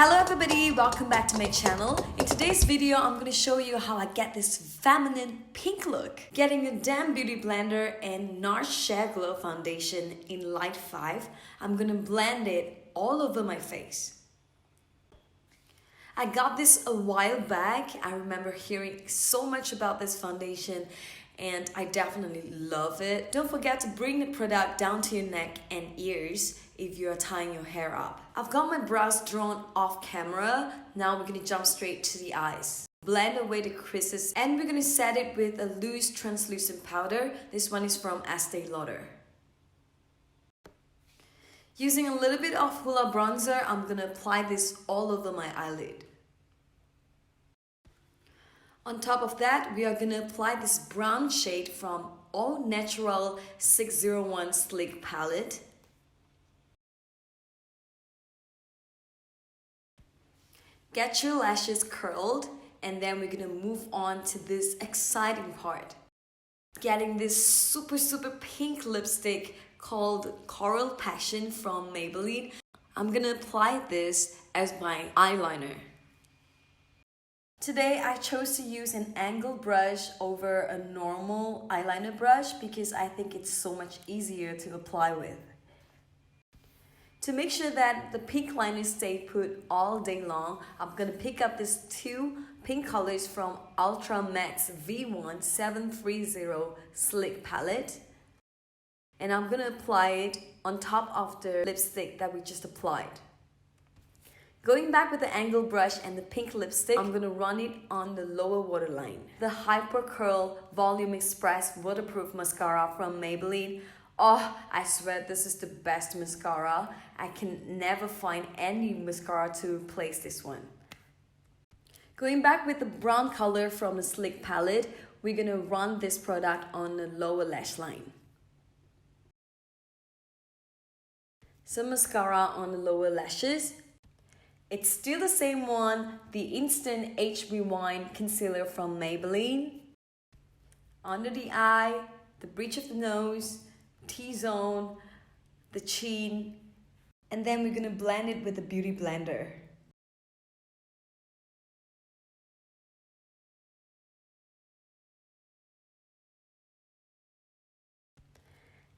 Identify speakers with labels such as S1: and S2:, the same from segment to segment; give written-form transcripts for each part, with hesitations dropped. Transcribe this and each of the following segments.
S1: Hello everybody, welcome back to my channel. In today's video, I'm going to show you how I get this feminine pink look. Getting a damn beauty blender and Nars Sheer Glow foundation in light 5, I'm going to blend it all over my face. I got this a while back. I remember hearing so much about this foundation and I definitely love it. Don't forget to bring the product down to your neck and ears if you're tying your hair up. I've got my brows drawn off camera. Now we're gonna jump straight to the eyes. Blend away the creases and we're gonna set it with a loose translucent powder. This one is from Estee Lauder. Using a little bit of hoola bronzer, I'm gonna apply this all over my eyelid. On top of that, we are gonna apply this brown shade from All Naturel 601 Sleek palette. Get your lashes curled and then we're gonna move on to this exciting part. Getting this super pink lipstick called Coral Passion from Maybelline. I'm gonna apply this as my eyeliner. Today I chose to use an angled brush over a normal eyeliner brush because I think it's so much easier to apply with. To make sure that the pink liner stay put all day long, I'm going to pick up these two pink colors from Ultra Max V1 730 Sleek palette. And I'm going to apply it on top of the lipstick that we just applied. Going back with the angled brush and the pink lipstick, I'm going to run it on the lower waterline. The Hyper Curl Volume Express Waterproof Mascara from Maybelline. Oh, I swear this is the best mascara. I can never find any mascara to replace this one. Going back with the brown color from the Sleek palette, we're going to run this product on the lower lash line. Some mascara on the lower lashes. It's still the same one, the Instant Age Rewind Concealer from Maybelline. Under the eye, the bridge of the nose, T-zone, the chin, and then we're gonna blend it with the beauty blender.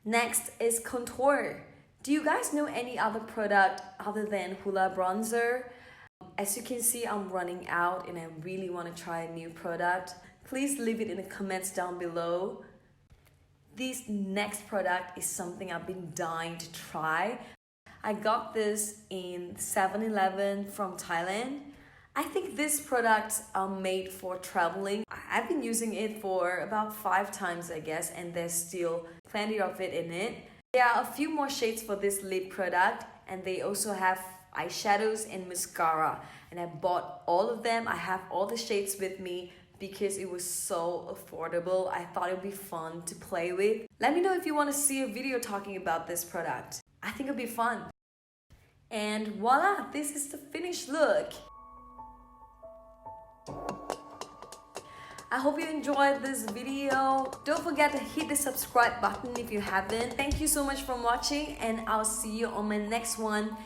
S1: Next is contour. Do you guys know any other product other than hoola bronzer? As you can see, I'm running out and I really want to try a new product. Please leave it in the comments down below. This next product is something I've been dying to try. I got this in 7-Eleven from Thailand. I think these products are made for traveling. I've been using it for about 5 times, I guess, and there's still plenty of it in it. There are a few more shades for this lip product, and they also have eyeshadows and mascara. And I bought all of them. I have all the shades with me because it was so affordable. I thought it would be fun to play with. Let me know if you want to see a video talking about this product. I think it'll be fun. And voila, this is the finished look. I hope you enjoyed this video. Don't forget to hit the subscribe button if you haven't. Thank you so much for watching and I'll see you on my next one.